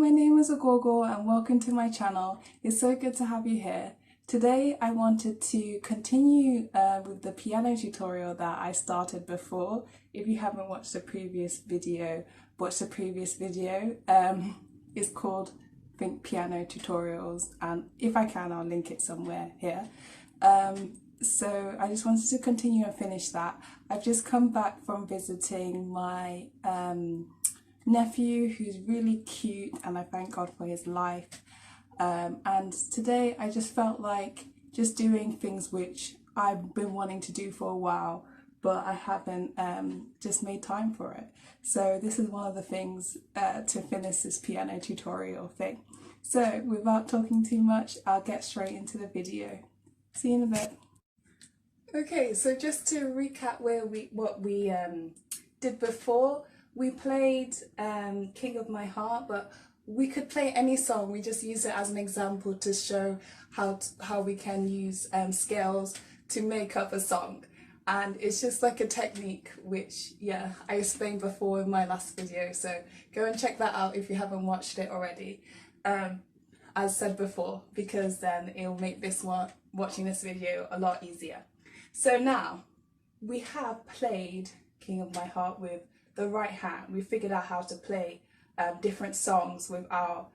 my name is Ogogo and welcome to my channel. It's so good to have you here. Today I wanted to continue with the piano tutorial that I started before. If you haven't watched the previous video, watch the previous video. It's called, I think, Piano Tutorials, and if I can I'll link it somewhere here. So I just wanted to continue and finish that. I've just come back from visiting my nephew, who's really cute, and I thank God for his life. And today I just felt like just doing things which I've been wanting to do for a while, but I haven't just made time for it. So this is one of the things to finish this piano tutorial thing. So without talking too much, I'll get straight into the video. See you in a bit. Okay, so just to recap what we did before, we played King of My Heart, but we could play any song. We just use it as an example to show how we can use scales to make up a song. And it's just like a technique which, yeah, I explained before in my last video, so go and check that out if you haven't watched it already. As said before, because then it'll make watching this video a lot easier. So now we have played King of My Heart with the right hand. We figured out how to play different songs with our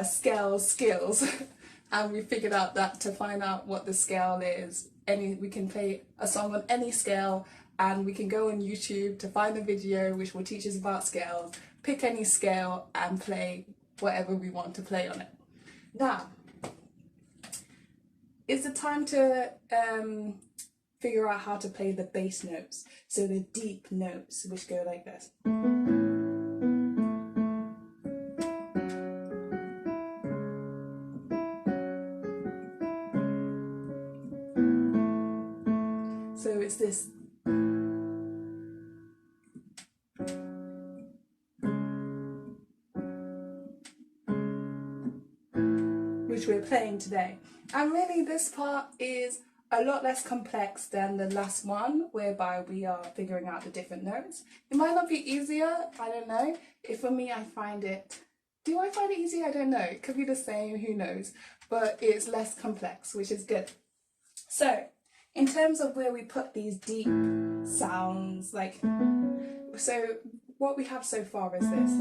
scale skills and we figured out that to find out what the scale is, we can play a song on any scale, and we can go on YouTube to find a video which will teach us about scales, pick any scale and play whatever we want to play on it. Now it's the time to figure out how to play the bass notes, so the deep notes which go like this. So it's this. Which we're playing today. And really this part is a lot less complex than the last one, whereby we are figuring out the different notes. It might not be easier, I don't know. For me, I find it, do I find it easy? I don't know. It could be the same, who knows? But it's less complex, which is good. So, in terms of where we put these deep sounds, so what we have so far is this.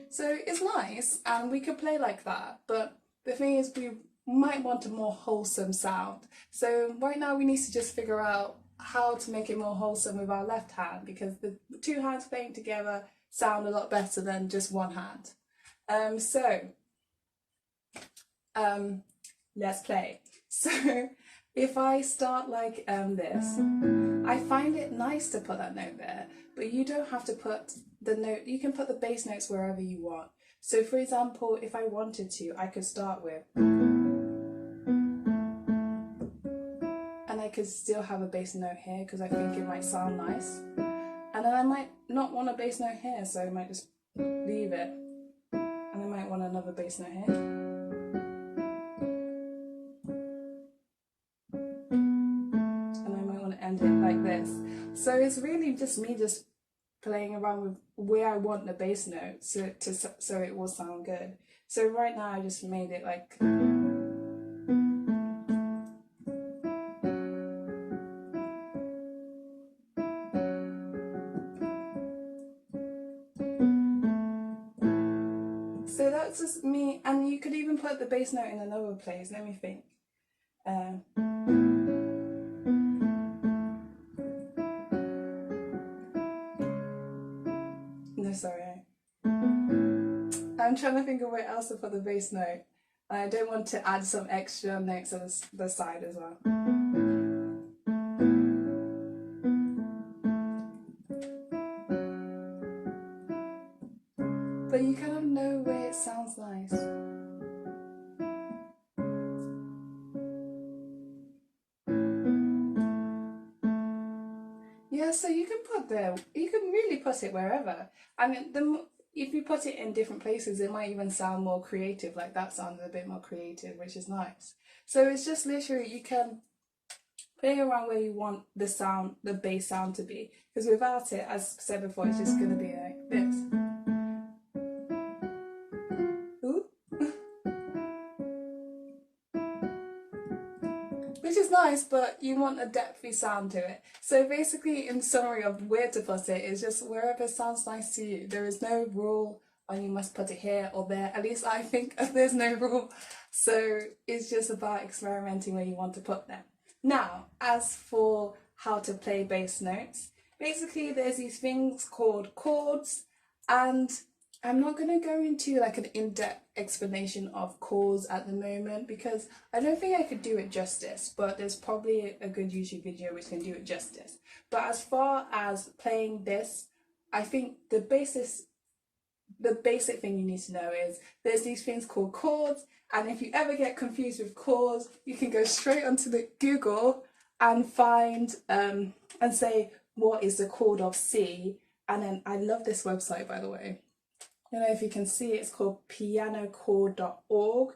So it's nice and we could play like that, but the thing is we might want a more wholesome sound. So right now we need to just figure out how to make it more wholesome with our left hand, because the two hands playing together sound a lot better than just one hand. Let's play. So if I start like this, I find it nice to put that note there, but you don't have to put the note, you can put the bass notes wherever you want. So for example, if I wanted to, I could start with, and I could still have a bass note here because I think it might sound nice. And then I might not want a bass note here, so I might just leave it. And I might want another bass note here. And I might want to end it like this. So it's really just me just playing around with where I want the bass note so it will sound good. So right now I just made it like, so that's just me. And you could even put the bass note in another place. Let me think. No, sorry. I'm trying to think of where else to put the bass note. And I don't want to add some extra notes on the side as well. But you kind of know where it sounds nice. Yeah, so you can put you can really put it wherever. I mean, if you put it in different places, it might even sound more creative. Like that sounded a bit more creative, which is nice. So it's just literally, you can Play around where you want the sound, the bass sound to be. Because without it, as said before, it's just going to be like this. Ooh. Which is nice, but you want a depthy sound to it. So basically, in summary of where to put it, is just wherever sounds nice to you. There is no rule on you must put it here or there. At least I think there's no rule. So it's just about experimenting where you want to put them. Now, as for how to play bass notes, basically there's these things called chords, and I'm not going to go into like an in-depth explanation of chords at the moment because I don't think I could do it justice, but there's probably a good YouTube video which can do it justice. But as far as playing this, I think the basic thing you need to know is there's these things called chords, and if you ever get confused with chords, you can go straight onto the Google and find and say what is the chord of C, and then I love this website, by the way. I don't know if you can see, it's called pianochord.org,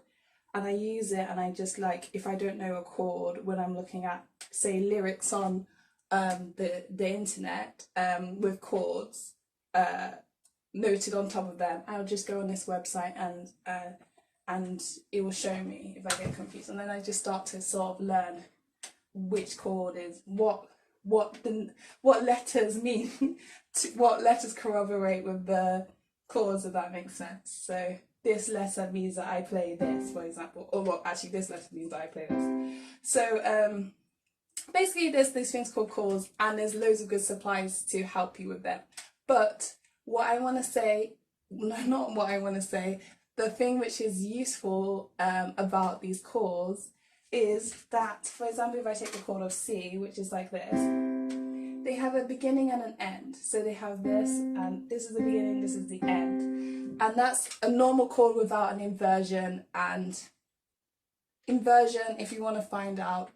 and I use it, and I just like, if I don't know a chord when I'm looking at say lyrics on the internet with chords noted on top of them, I'll just go on this website and it will show me if I get confused, and then I just start to sort of learn which chord is what letters mean what letters corroborate with the chords, if that makes sense. So this letter means that I play this, for example, or well, actually this letter means that I play this. So basically there's these things called chords, and there's loads of good supplies to help you with them. But what I want to say, not what I want to say, the thing which is useful about these chords is that, for example, if I take the chord of C, which is like this, they have a beginning and an end. So they have this, and this is the beginning, this is the end. And that's a normal chord without an inversion. And inversion, if you want to find out,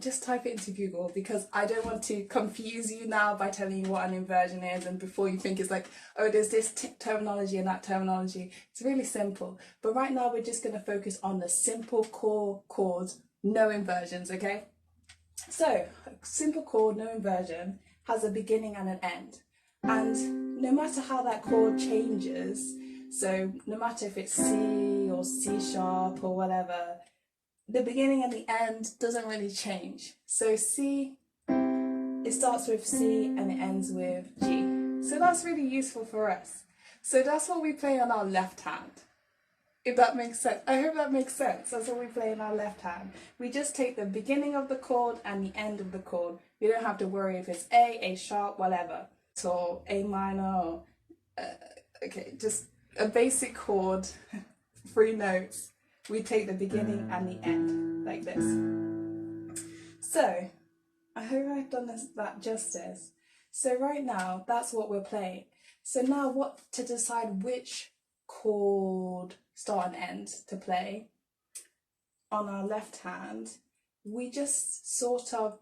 just type it into Google, because I don't want to confuse you now by telling you what an inversion is, and before you think it's like, oh, there's this terminology and that terminology. It's really simple. But right now we're just going to focus on the simple core chords, no inversions, okay? So a simple chord, no inversion, has a beginning and an end. And no matter how that chord changes, so no matter if it's C or C sharp or whatever, the beginning and the end doesn't really change. So C, it starts with C and it ends with G. So that's really useful for us. So that's what we play on our left hand, if that makes sense. I hope that makes sense. That's what we play in our left hand. We just take the beginning of the chord and the end of the chord. We don't have to worry if it's A sharp, whatever, or A minor, or, okay, just a basic chord, 3 notes. We take the beginning and the end, like this. So, I hope I've done that justice. So right now, that's what we're playing. So now what to decide which chord, start and end, to play on our left hand, we just sort of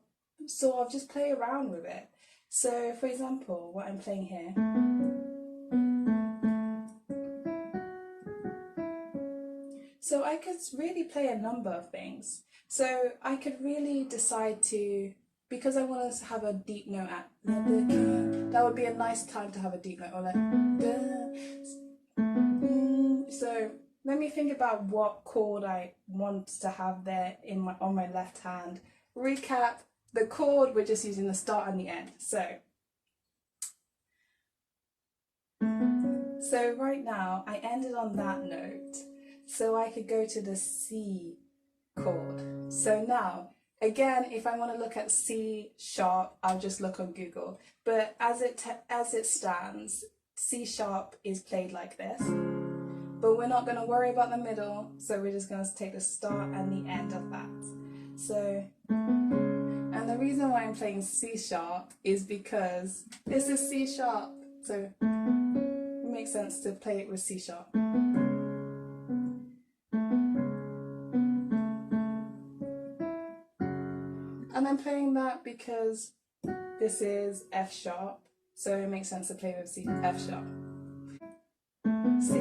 just play around with it. So for example, what I'm playing here, so I could really play a number of things. So I could really decide to, because I want to have a deep note at that would be a nice time to have a deep note, or like so let me think about what chord I want to have there on my left hand. Recap the chord, we're just using the start and the end. So right now I ended on that note, so I could go to the C chord. So now, again, if I want to look at C sharp, I'll just look on Google. But as it stands, C sharp is played like this. But we're not going to worry about the middle, so we're just going to take the start and the end of that. So, and the reason why I'm playing C sharp is because this is C sharp, so it makes sense to play it with C sharp. And I'm playing that because this is F sharp, so it makes sense to play with F sharp. C,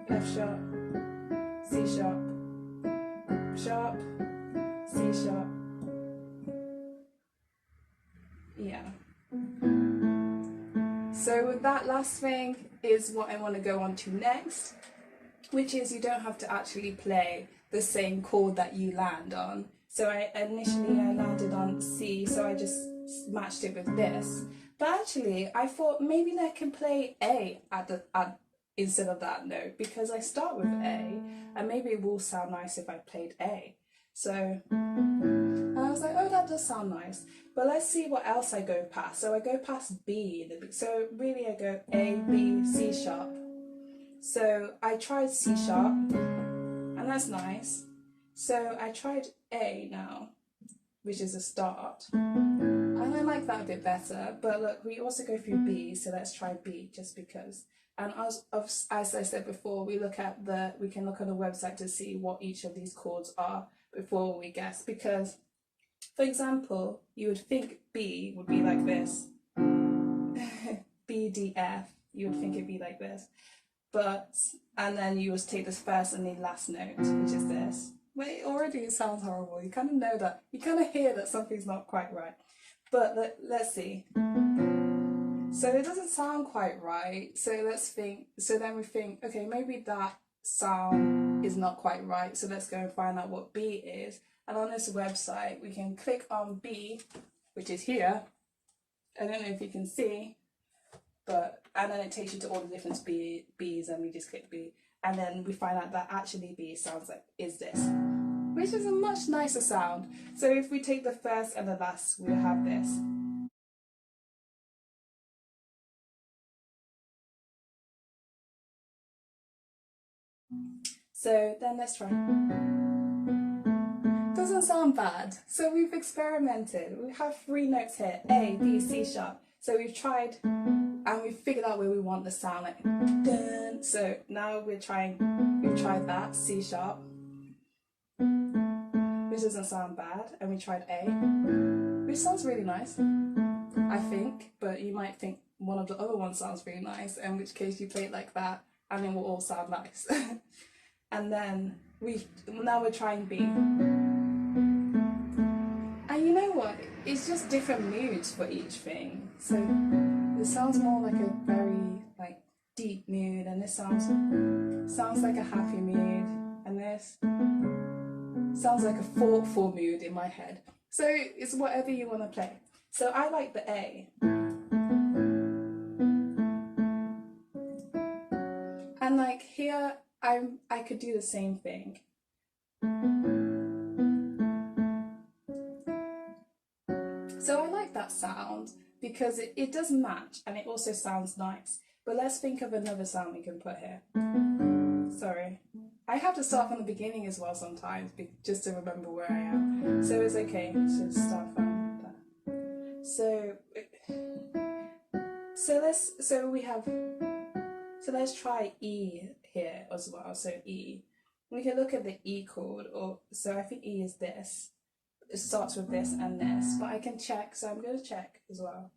F sharp, C sharp, sharp, that last thing is what I want to go on to next, which is you don't have to actually play the same chord that you land on. So initially I landed on C, so I just matched it with this. But actually I thought maybe I can play A instead of that note, because I start with A and maybe it will sound nice if I played A. So, and I was like, oh, that does sound nice. But let's see what else I go past. So I go past B. So really I go A, B, C sharp. So I tried C sharp, and that's nice. So I tried A now, which is a start. And I like that a bit better. But look, we also go through B, so let's try B just because. And as I said before, we can look on the website to see what each of these chords are before we guess. Because, for example, you would think B would be like this. B, D, F. You would think it'd be like this. And then you would take this first and the last note, which is this. Wait, already it sounds horrible. You kind of know that. You kind of hear that something's not quite right. But let's see. So it doesn't sound quite right. So then we think, okay, maybe that sound is not quite right. So let's go and find out what B is. And on this website, we can click on B, which is here. I don't know if you can see, and then it takes you to all the different B's, and we just click B. And then we find out that actually B sounds like is this, which is a much nicer sound. So if we take the first and the last, we'll have this. So then let's try. Doesn't sound bad. So we've experimented. We have 3 notes here, A, B, C sharp. So we've tried and we've figured out where we want the sound, like dun. So now we've tried that, C sharp, which doesn't sound bad, and we tried A, which sounds really nice, I think, but you might think one of the other ones sounds really nice, in which case you play it like that and it will all sound nice. And then now we're trying B. And you know what? It's just different moods for each thing. So it sounds more like a very deep mood, and this sounds like a happy mood, and this sounds like a thoughtful mood in my head. So it's whatever you want to play. So I like the A. And like here, I could do the same thing. So I like that sound because it does match and it also sounds nice. But let's think of another sound we can put here. Sorry. I have to start from the beginning as well sometimes, just to remember where I am. So it's okay to start from that. So let's try E here as well. So E. We can look at the E chord, so I think E is this. It starts with this and this, but I can check, so I'm going to check as well.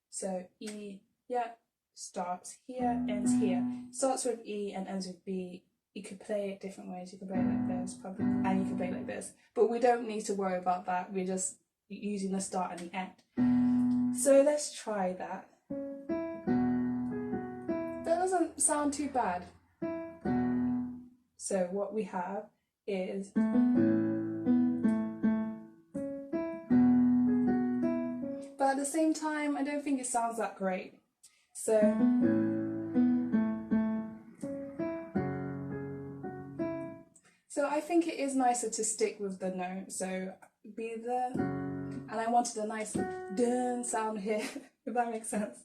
So E, yeah, starts here, ends here. Starts with E and ends with B. You could play it different ways. You can play it like this, probably, and you can play it like this. But we don't need to worry about that. We're just using the start and the end. So let's try that. That doesn't sound too bad. So what we have is... But at the same time, I don't think it sounds that great. So I think it is nicer to stick with the note. So be there, and I wanted a nice dun sound here, if that makes sense.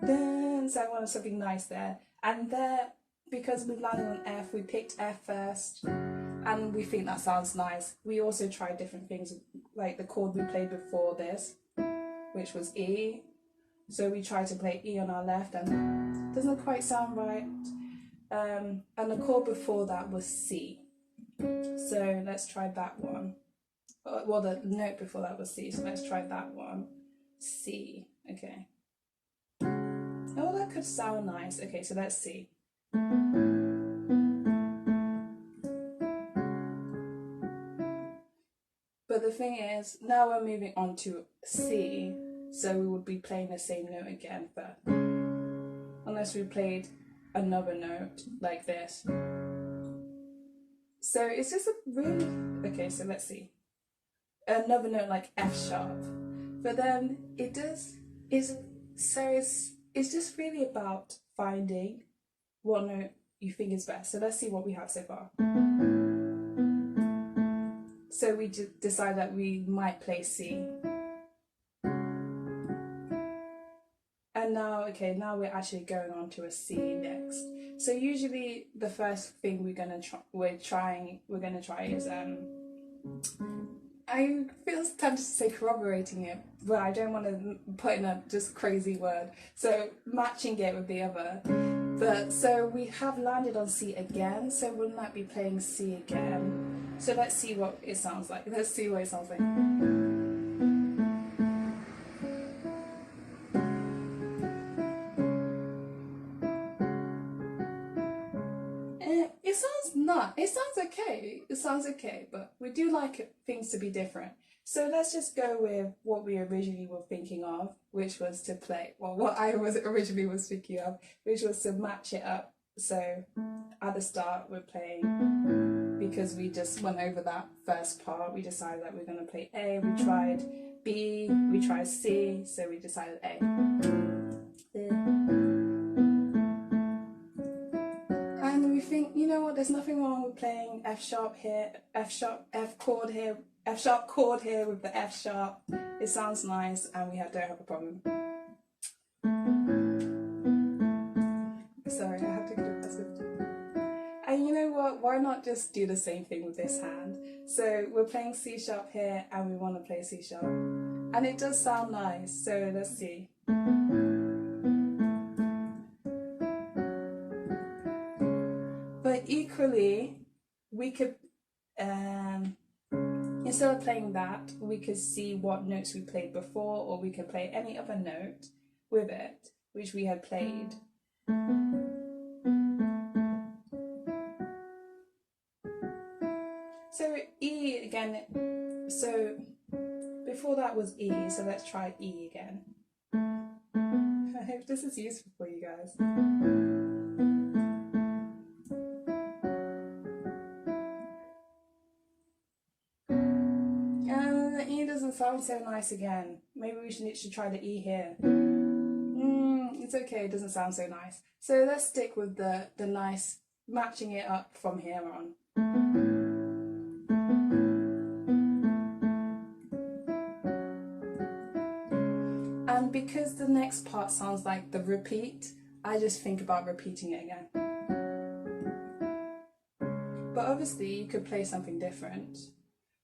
Dun, so I wanted something nice there. And there, because we've landed on F, we picked F first. And we think that sounds nice. We also tried different things, like the chord we played before this, which was E. So we tried to play E on our left, and it doesn't quite sound right. And the chord before that was C. So let's try that one. Well, the note before that was C, so let's try that one. C, okay. Oh, that could sound nice. Okay, so let's see. But the thing is, now we're moving on to C, so we would be playing the same note again, but unless we played another note like this. So it's just a really, okay, so let's see. Another note like F sharp, but then it's just really about finding what note you think is best. So let's see what we have so far. So we decide that we might play C. And now, okay, now we're actually going on to a C next. So usually the first thing we're gonna try is I feel tempted to say corroborating it, but I don't want to put in a just crazy word. So matching it with the other. But so we have landed on C again, so we might be playing C again. So let's see what it sounds like. Let's see what it sounds like. It sounds okay. It sounds okay, but we do like things to be different. So let's just go with what we originally were thinking of, which was to play, well, what I originally was thinking of, which was to match it up. So at the start we're playing, because we just went over that first part, we decided that we're going to play A, we tried B, we tried C, so we decided A. And we think, you know what, there's nothing wrong with playing F sharp here, F chord here with the F sharp. It sounds nice and we don't have a problem. Sorry, I have to get a present. And you know what, why not just do the same thing with this hand? So we're playing C sharp here and we want to play C sharp. And it does sound nice, so let's see. But equally, we could, instead of playing that, we could see what notes we played before, or we could play any other note with it, which we had played. So E again, so before that was E, so let's try E again. I hope this is useful for you guys. And the E doesn't sound so nice again. Maybe we should try the E here. It's okay, it doesn't sound so nice. So let's stick with the nice, matching it up from here on. And because the next part sounds like the repeat, I just think about repeating it again. But obviousyou could play something different.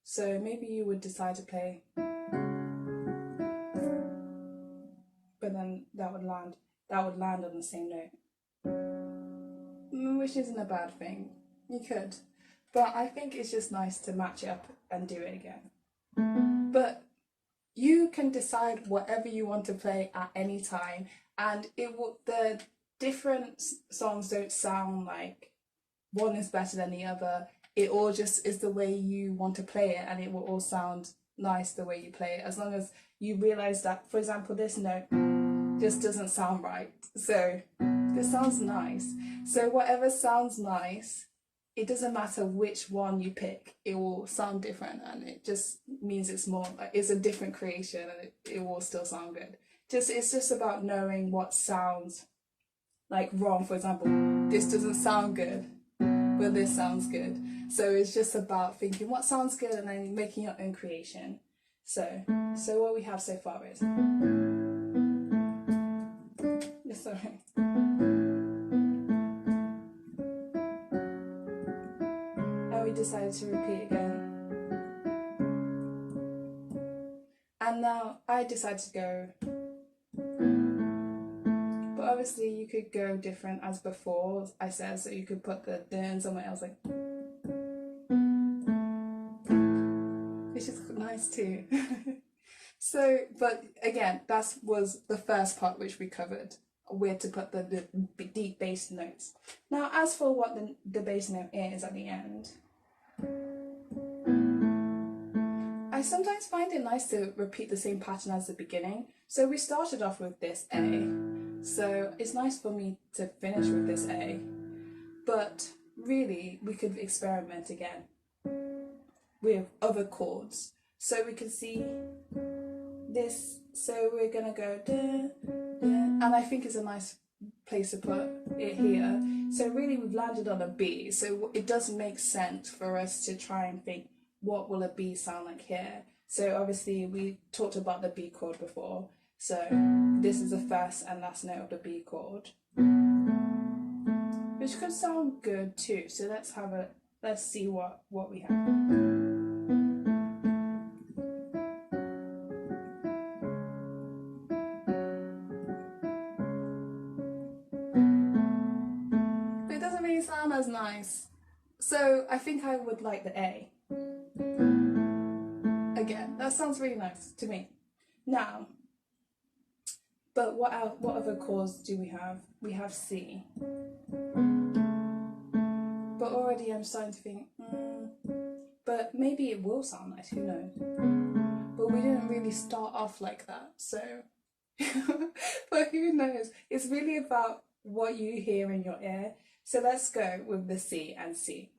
So maybe you would decide to play, but then that would land on the same note, which isn't a bad thing. You could, but I think it's just nice to match it up and do it again. But you can decide whatever you want to play at any time, and the different songs don't sound like one is better than the other. It all just is the way you want to play it, and it will all sound nice the way you play it, as long as you realise that, for example, this note just doesn't sound right. So this sounds nice. So whatever sounds nice, it doesn't matter which one you pick, it will sound different, and it just means it's more like it's a different creation, and it will still sound good. It's just about knowing what sounds like wrong. For example, this doesn't sound good, but this sounds good. So it's just about thinking what sounds good and then making your own creation. So what we have so far is, sorry. And we decided to repeat again. And now I decided to go, but obviously you could go different as before, I said, so you could put the in somewhere else, like, which is nice too. So, but again, that was the first part which we covered, where to put the deep bass notes. Now, as for what the bass note is at the end, I sometimes find it nice to repeat the same pattern as the beginning. So we started off with this A, so it's nice for me to finish with this A, but really we could experiment again with other chords. So we can see this, so we're gonna go da, da, and I think it's a nice place to put it here. So really we've landed on a B, so it does make sense for us to try and think, what will a B sound like here? So obviously we talked about the B chord before, so this is the first and last note of the B chord, which could sound good too. So let's see what we have. But it doesn't really sound as nice. So I think I would like the A. Again, that sounds really nice to me. Now, but what other chords do we have? We have C. But already I'm starting to think, but maybe it will sound nice, who knows? But we didn't really start off like that, so. But who knows? It's really about what you hear in your ear. So let's go with the C and C.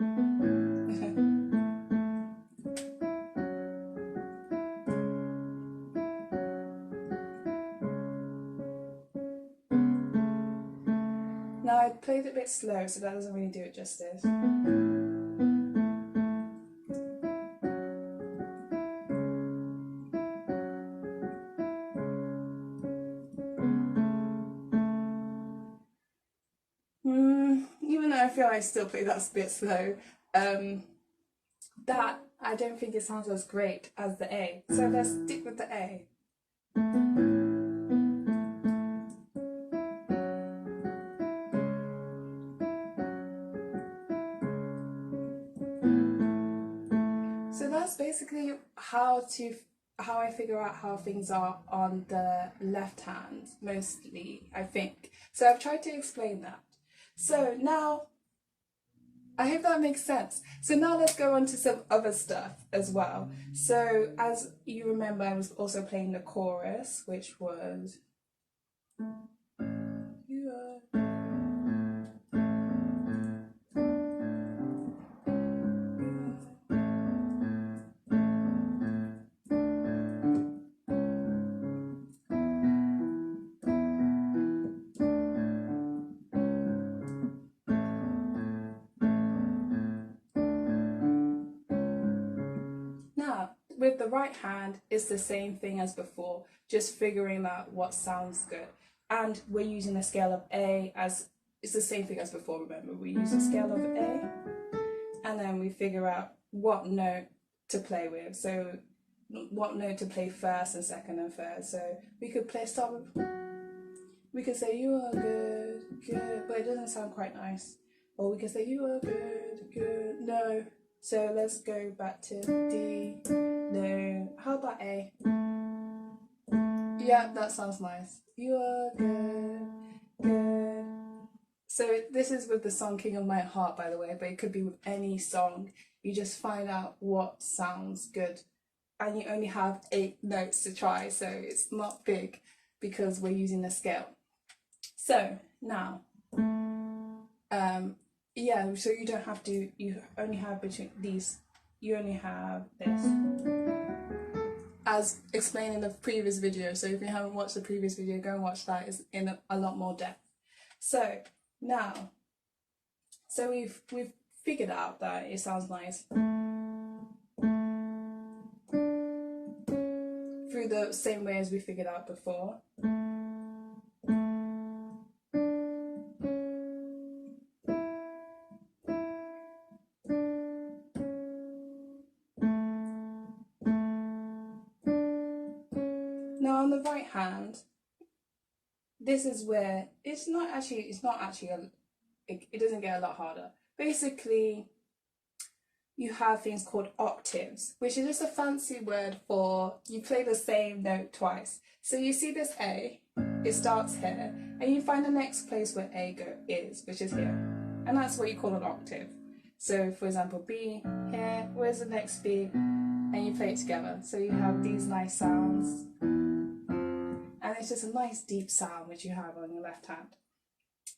Now I played it a bit slow, so that doesn't really do it justice. Even though I feel I still play that a bit slow, that I don't think it sounds as great as the A. So let's stick with the A. So that's basically how I figure out how things are on the left hand, mostly, I think. So I've tried to explain that. So now, I hope that makes sense. So now let's go on to some other stuff as well. So as you remember, I was also playing the chorus, which was... Now, with the right hand, it's the same thing as before, just figuring out what sounds good. And we're using a scale of A as, it's the same thing as before, remember, we use a scale of A, and then we figure out what note to play with. So what note to play first and second and third. So we could start with, we could say you are good, good, but it doesn't sound quite nice. Or we could say you are good, good, no. So let's go back to D, no, how about A? Yeah, that sounds nice. You are good, good. So this is with the song King of My Heart, by the way, but it could be with any song. You just find out what sounds good. And you only have 8 notes to try, so it's not big because we're using a scale. So now, yeah, so you don't have to, you only have between these, you only have this. As explained in the previous video, so if you haven't watched the previous video, go and watch that, it's in a lot more depth. So now, so we've figured out that it sounds nice through the same way as we figured out before. Now on the right hand, this is where it doesn't get a lot harder. Basically, you have things called octaves, which is just a fancy word for you play the same note twice. So you see this A, it starts here, and you find the next place where A is, which is here. And that's what you call an octave. So for example, B here, where's the next B? and you play it together. So you have these nice sounds, and it's just a nice deep sound which you have on your left hand.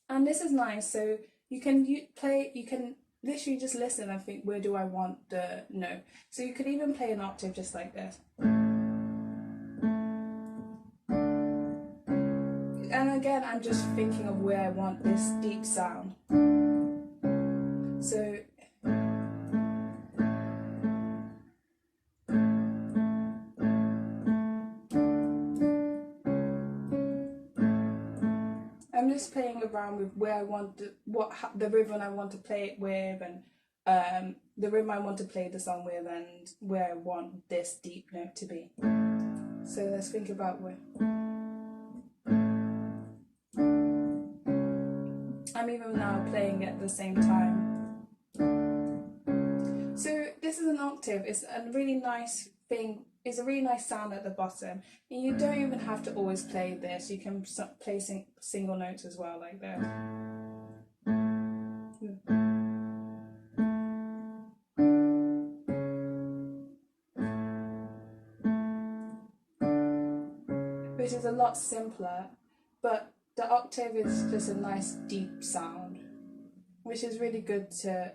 And this is nice, so you can literally just listen and think, where do I want the note? So you could even play an octave just like this. And again, I'm just thinking of where I want this deep sound. So I'm just playing around with where I want the rhythm I want to play it with, and the rhythm I want to play the song with, and where I want this deep note to be. So let's think about where. I'm even now playing at the same time. So this is an octave. It's a really nice thing. It's a really nice sound at the bottom. And you don't even have to always play this. You can play single notes as well, like this. Which is a lot simpler, but the octave is just a nice deep sound, which is really good to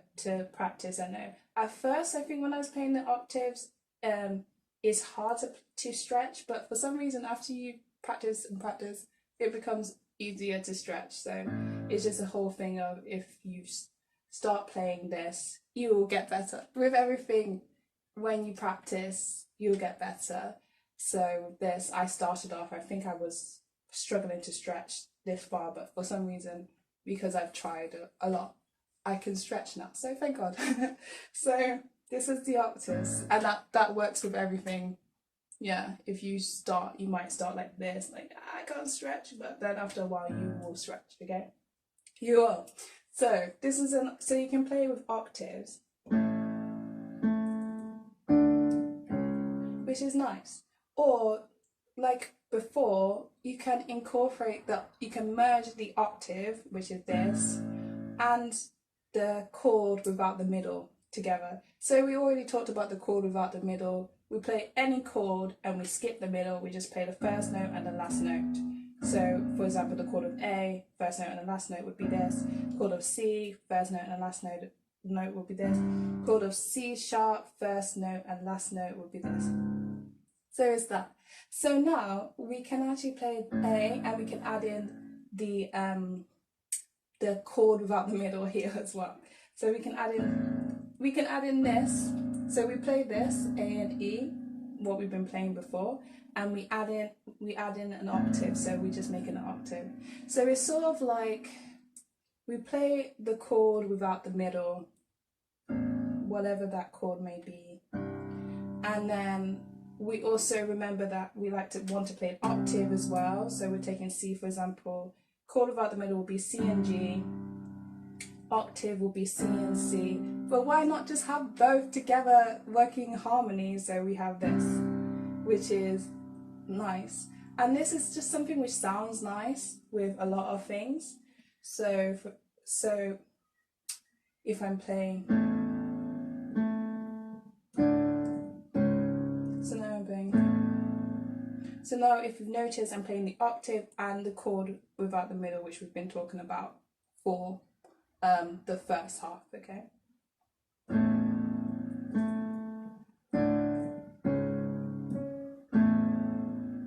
practice. I know. At first, I think when I was playing the octaves, it's hard to stretch, but for some reason, after you practice and practice, it becomes easier to stretch. So it's just a whole thing of, if you start playing this, you will get better. With everything, when you practice, you'll get better. So this, I started off, I think I was struggling to stretch this far, but for some reason, because I've tried a lot, I can stretch now, so thank God. So this is the octaves, and that works with everything. Yeah, if you might start like this, like, I can't stretch, but then after a while you will stretch, okay? You will. So this is so you can play with octaves, which is nice. Or like before, you can you can merge the octave, which is this, and the chord without the middle together. So we already talked about the chord without the middle. We play any chord and we skip the middle. We just play the first note and the last note. So for example, the chord of A, first note and the last note would be this. Chord of C, first note and last note would be this. Chord of C sharp, first note and last note would be this. So it's that. So now we can actually play A, and we can add in the chord without the middle here as well. So we can add in this. So we play this, A and E, what we've been playing before, and we add in an octave. So we just make an octave. So it's sort of like we play the chord without the middle, whatever that chord may be, and then we also remember that we want to play an octave as well. So we're taking C, for example. Chord without the middle will be C and G. Octave will be C and C. But why not just have both together working harmony? So we have this, which is nice. And this is just something which sounds nice with a lot of things. So if I'm playing, so now if you've noticed, I'm playing the octave and the chord without the middle, which we've been talking about for the first half, okay?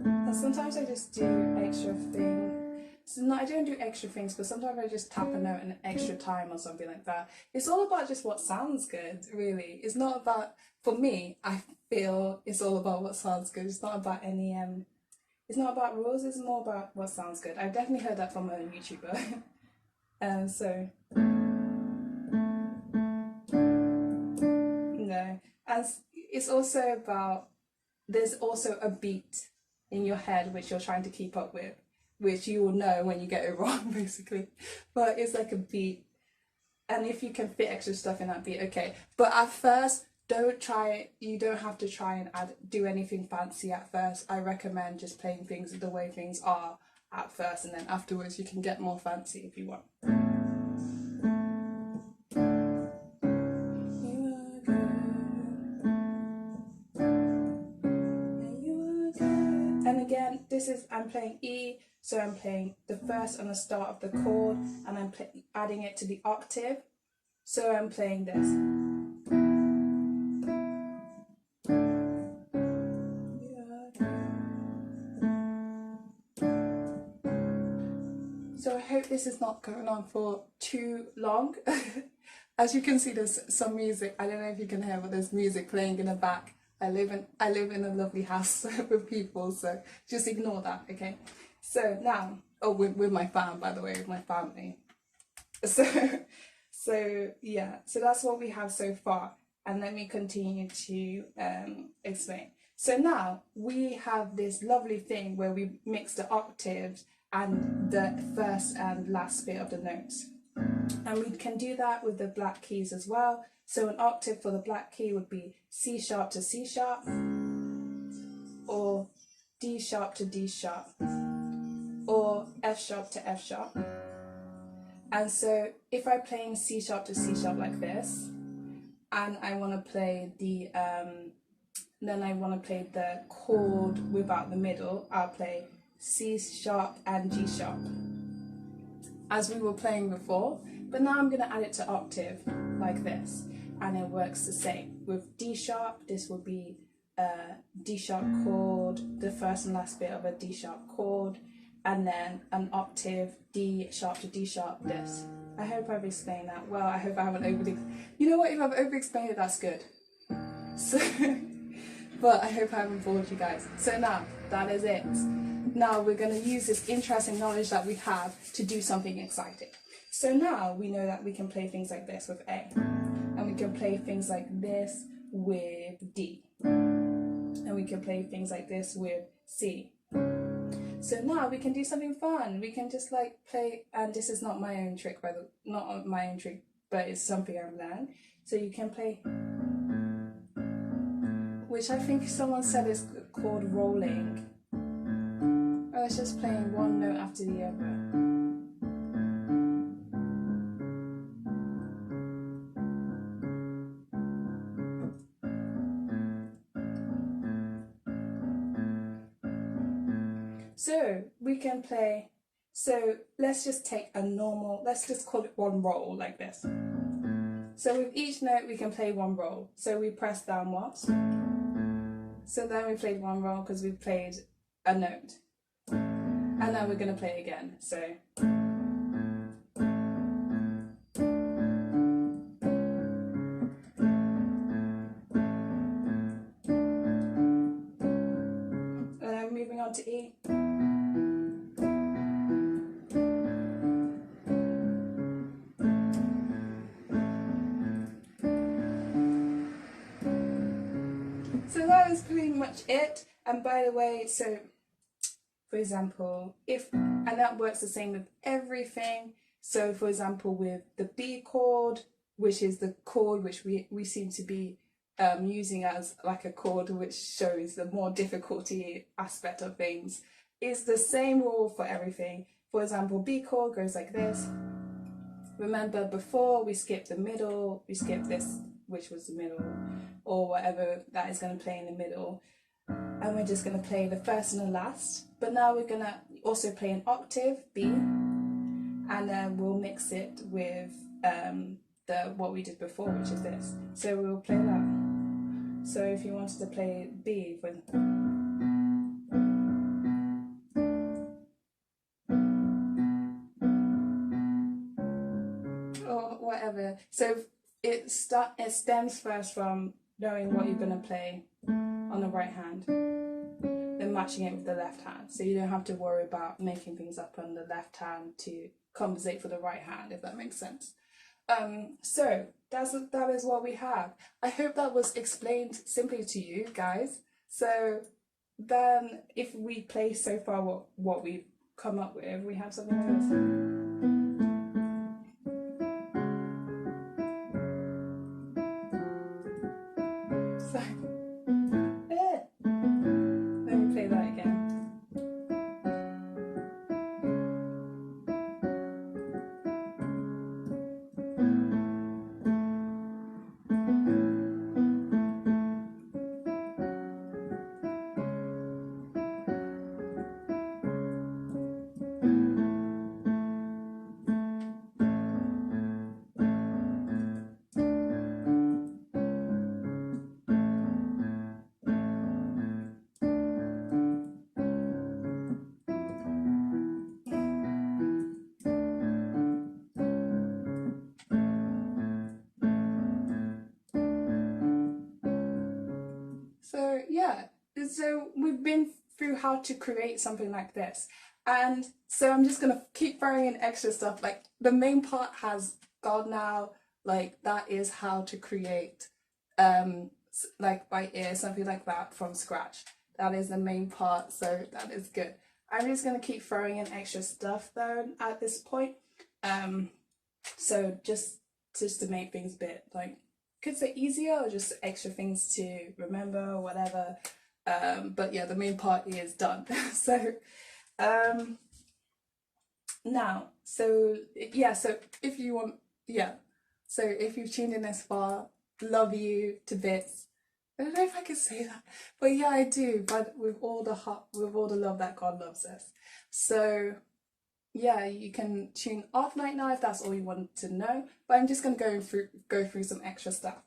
And sometimes I just do extra things. So no, I don't do extra things, but sometimes I just tap a note an extra time or something like that. It's all about just what sounds good, really. It's not about, for me, I feel it's all about what sounds good. It's not about any it's not about rules, it's more about what sounds good. I've definitely heard that from a YouTuber. So no. And it's also about, there's also a beat in your head which you're trying to keep up with, which you will know when you get it wrong, basically. But it's like a beat, and if you can fit extra stuff in that beat, okay. But at first, you don't have to try and do anything fancy at first. I recommend just playing things the way things are at first, and then afterwards you can get more fancy if you want. I'm playing E, so I'm playing the first and the start of the chord, and I'm adding it to the octave. So I'm playing this. So I hope this is not going on for too long. As you can see, there's some music. I don't know if you can hear, but there's music playing in the back. I live in a lovely house with people, so just ignore that, okay? So now, oh, with my fam, by the way, with my family. So yeah, so that's what we have so far, and let me continue to explain. So now we have this lovely thing where we mix the octaves and the first and last bit of the notes, and we can do that with the black keys as well. So an octave for the black key would be C sharp to C sharp, or D sharp to D sharp, or F sharp to F sharp. And so if I'm playing C sharp to C sharp like this, and I want to play the then I want to play the chord without the middle, I'll play C sharp and G sharp, as we were playing before. But now I'm going to add it to octave like this, and it works the same. With D sharp, this will be a D sharp chord, the first and last bit of a D sharp chord, and then an octave D sharp to D sharp, this. I hope I've explained that well. I hope I haven't you know what, if I've over-explained it, that's good. So, but I hope I haven't bored you guys. So now, that is it. Now we're going to use this interesting knowledge that we have to do something exciting. So now we know that we can play things like this with A, and we can play things like this with D, and we can play things like this with C. So now we can do something fun. We can just like play, and this is not my own trick, not my own trick, but it's something I've learned. So you can play, which I think someone said is called rolling. Oh, it's just playing one note after the other. So we can play, so let's just take a normal, let's just call it one roll like this. So with each note we can play one roll. So we press down once. So then we played one roll because we played a note. And now we're going to play again. So. And then moving on to E. So that is pretty much it. And by the way, so for example, and that works the same with everything. So for example, with the B chord, which is the chord which we seem to be using as like a chord which shows the more difficulty aspect of things, is the same rule for everything. For example, B chord goes like this. Remember before we skipped the middle, we skipped this, which was the middle, or whatever that is going to play in the middle, and we're just going to play the first and the last. But now we're going to also play an octave, B, and then we'll mix it with what we did before, which is this. So we'll play that. So if you wanted to play B, or whatever. So it stems first from knowing what you're going to play on the right hand, then matching it with the left hand. So you don't have to worry about making things up on the left hand to compensate for the right hand, if that makes sense. So that is what we have. I hope that was explained simply to you guys. So then if we play so far what we've come up with, we have something like this. So, let me play that again. so we've been through how to create something like this, and so I'm just gonna keep throwing in extra stuff. Like the main part has God now, like that is how to create like by ear, something like that from scratch. That is the main part, so that is good. I'm just gonna keep throwing in extra stuff though at this point. So just to make things a bit like, could say easier or just extra things to remember or whatever. But yeah, the main part is done. So now, so yeah, so if you want, yeah, so if you've tuned in this far, love you to bits. I don't know if I can say that, but yeah, I do. But with all the heart, with all the love that God loves us. So yeah, you can tune off right now if that's all you want to know. But I'm just gonna go through some extra stuff.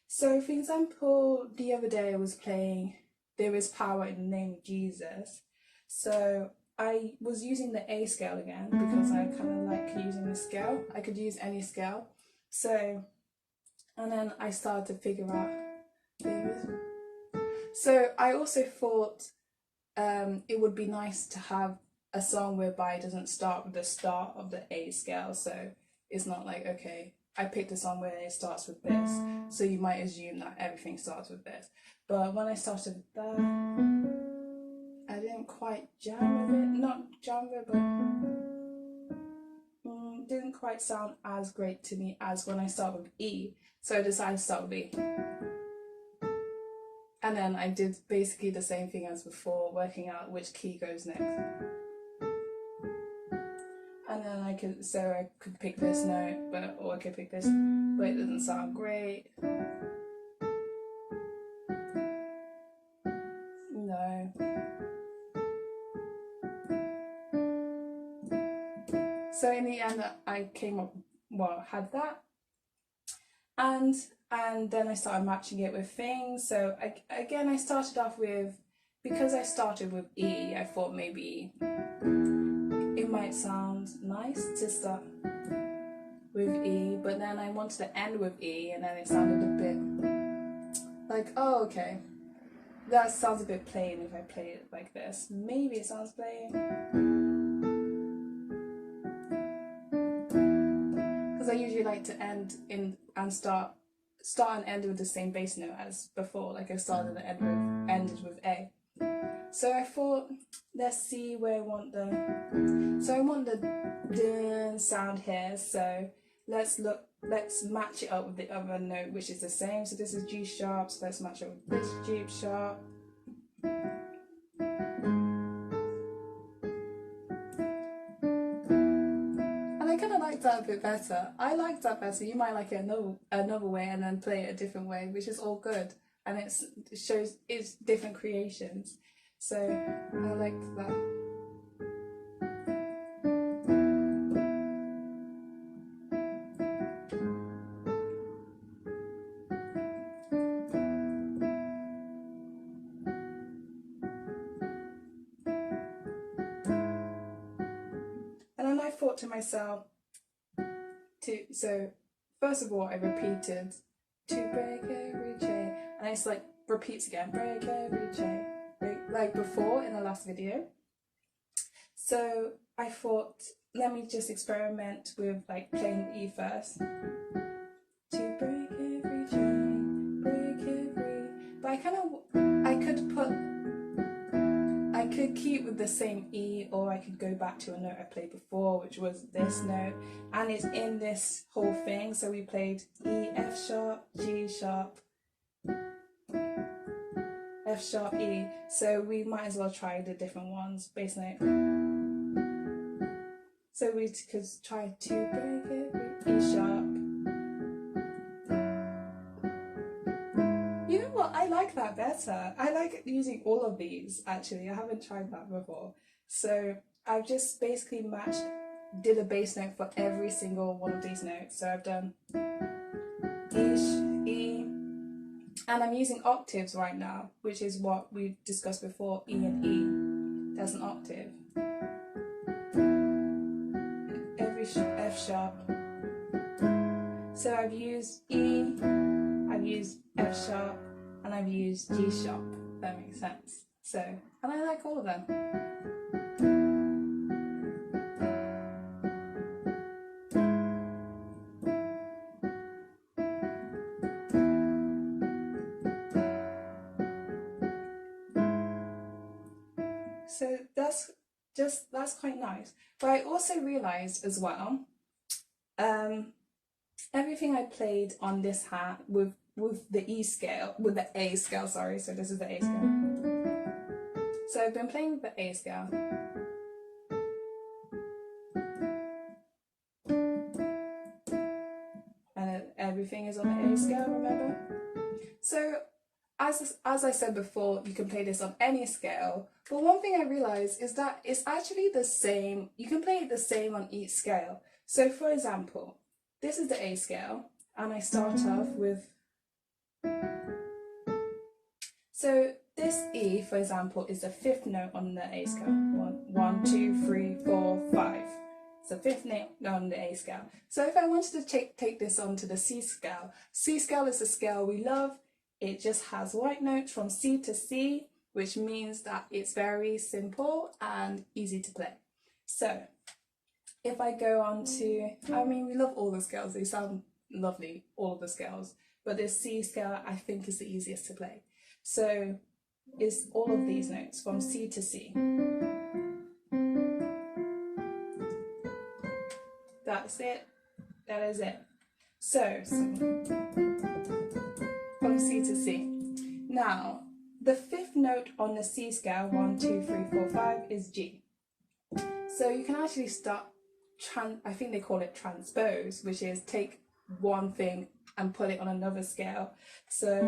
So for example, the other day I was playing There Is Power in the Name of Jesus. So I was using the A scale again because I kind of like using the scale. I could use any scale. So, and then I started to figure out so I also thought it would be nice to have a song whereby it doesn't start with the start of the A scale. So it's not like, okay, I picked a song where it starts with this, so you might assume that everything starts with this. But when I started with that, I didn't quite jam with it. Not jam with it, but didn't quite sound as great to me as when I start with E. So I decided to start with E. And then I did basically the same thing as before, working out which key goes next. And then I could pick this note, or I could pick this, but it doesn't sound great. No. So in the end, I came up, had that, and then I started matching it with things. So again, I started off with, because I started with E, I thought maybe it might sound nice to start with E, but then I wanted to end with E, and then it sounded a bit like, oh, okay, that sounds a bit plain if I play it like this. Maybe it sounds plain. Because I usually like to end in and start and end with the same bass note as before, like I started and ended with A. So I thought, let's see where I want the dun sound here. So let's match it up with the other note, which is the same. So this is G sharp, so let's match it with this G sharp. And I kind of like that a bit better. I like that better. You might like it another way and then play it a different way, which is all good. And it shows it's different creations. So I liked that. And then I thought to myself, so first of all I repeated to break every chain, and it's like repeats again, break every chain, like before in the last video. So I thought, let me just experiment with like playing E first. To break every chain, break every. But I could keep with the same E, or I could go back to a note I played before, which was this note, and it's in this whole thing. So we played E, F sharp, G sharp, F sharp, E. So we might as well try the different ones, bass note. So we could try to break every E sharp. You know what? I like that better. I like using all of these, actually. I haven't tried that before. So I've just basically did a bass note for every single one of these notes. So I've done E, and I'm using octaves right now, which is what we discussed before, E and E. There's an octave. Every F sharp. So I've used E, I've used F sharp, and I've used G sharp. That makes sense. So, and I like all of them. So that's quite nice. But I also realized as well, everything I played on this hat with the E scale, with the A scale, sorry, so this is the A scale. So I've been playing with the A scale. And everything is on the A scale, remember? So as I said before, you can play this on any scale, but one thing I realized is that it's actually the same, you can play it the same on each scale. So for example, this is the A scale, and I start off with, so this E, for example, is the fifth note on the A scale. 1, 2, 3, 4, 5. It's the fifth note on the A scale. So if I wanted to take this on to the C scale is the scale we love. It just has white notes from C to C, which means that it's very simple and easy to play. So if I go on to, I mean, we love all the scales, they sound lovely, all of the scales, but this C scale I think is the easiest to play. So it's all of these notes from C to C. That's it. That is it. So from C to C. Now, the fifth note on the C scale, 1, 2, 3, 4, 5, is G. So you can actually start, I think they call it transpose, which is take one thing and put it on another scale. So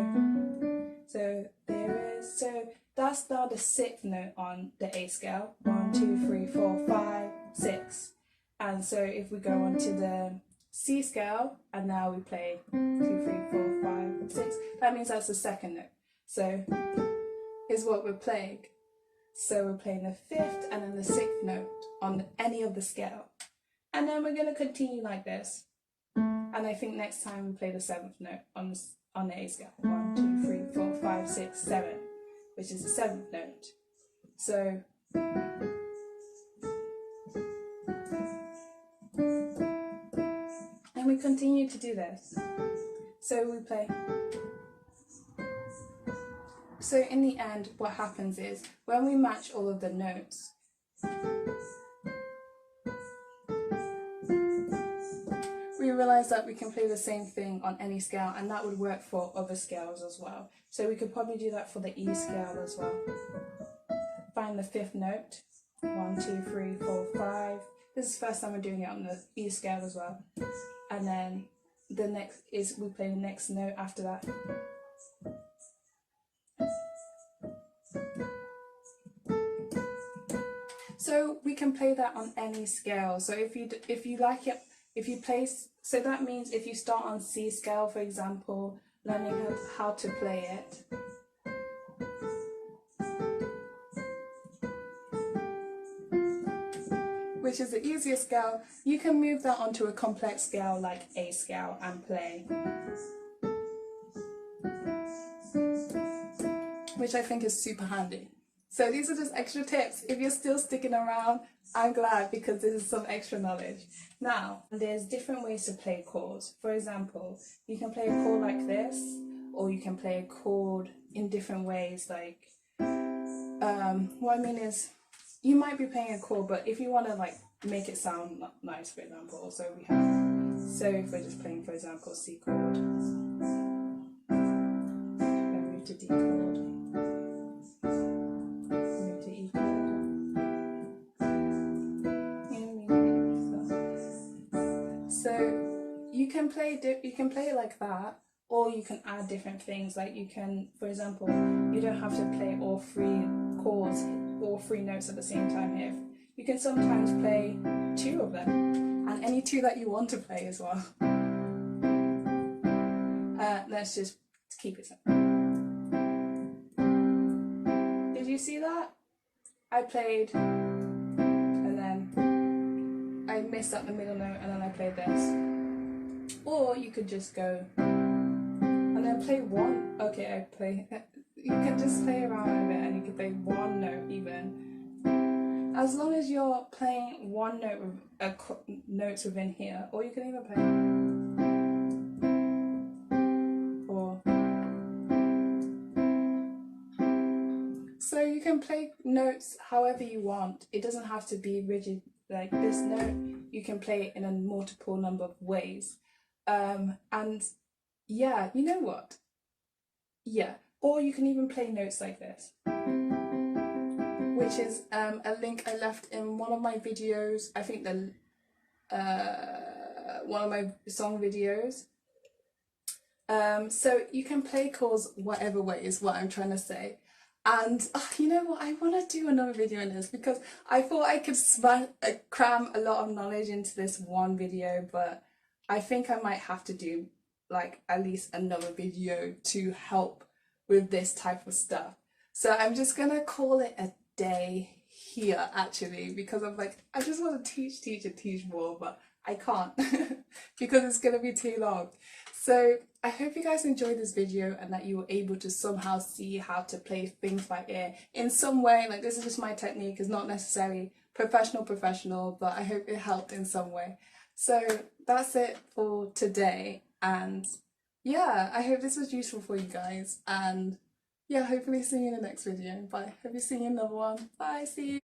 that's now the sixth note on the A scale, 1, 2, 3, 4, 5, 6. And so if we go on to the C scale, and now we play 2, 3, 4, 5, 6, that means that's the second note. So is what we're playing. So we're playing the fifth and then the sixth note on any of the scale. And then we're going to continue like this. And I think next time we play the seventh note on the A scale. 1, 2, 3, 4, 5, 6, 7, which is the seventh note. So and we continue to do this. So we play. So in the end, what happens is when we match all of the notes, we realize that we can play the same thing on any scale, and that would work for other scales as well. So we could probably do that for the E scale as well. Find the fifth note, 1, 2, 3, 4, 5. This is the first time we're doing it on the E scale as well. And then the next is we play the next note after that. So we can play that on any scale. So if you like it, if you play, so that means if you start on C scale, for example, learning how to play it, which is the easiest scale, you can move that onto a complex scale like A scale and play, which I think is super handy. So these are just extra tips. If you're still sticking around, I'm glad, because this is some extra knowledge. Now, there's different ways to play chords. For example, you can play a chord like this, or you can play a chord in different ways. Like, what I mean is, you might be playing a chord, but if you want to like make it sound nice, for example, so we have, so if we're just playing, for example, C chord, then move to D chord, move to E chord, so you can play it like that, or you can add different things. Like you can, for example, you don't have to play all three chords, all three notes at the same time here. You can sometimes play two of them, and any two that you want to play as well. Let's just keep it simple. Did you see that? I played, and then I missed up the middle note, and then I played this. Or you could just go and then play one. Okay, you can just play around with it and you can play one note even. As long as you're playing one note with notes within here, or you can even play or so you can play notes however you want. It doesn't have to be rigid like this note. You can play it in a multiple number of ways. And yeah, you know what? Yeah, or you can even play notes like this, which is a link I left in one of my videos. I think the one of my song videos. So you can play chords whatever way is what I'm trying to say. And you know what, I want to do another video on this because I thought I could cram a lot of knowledge into this one video, but I think I might have to do like at least another video to help with this type of stuff. So I'm just gonna call it a day here actually, because I'm like, I just want to teach more, but I can't because it's gonna be too long. So I hope you guys enjoyed this video and that you were able to somehow see how to play things by ear in some way. Like, this is just my technique, it's not necessarily professional, but I hope it helped in some way. So that's it for today, and yeah, I hope this was useful for you guys, and yeah, hopefully see you in the next video. Bye. Hope you see you in another one. Bye, see you.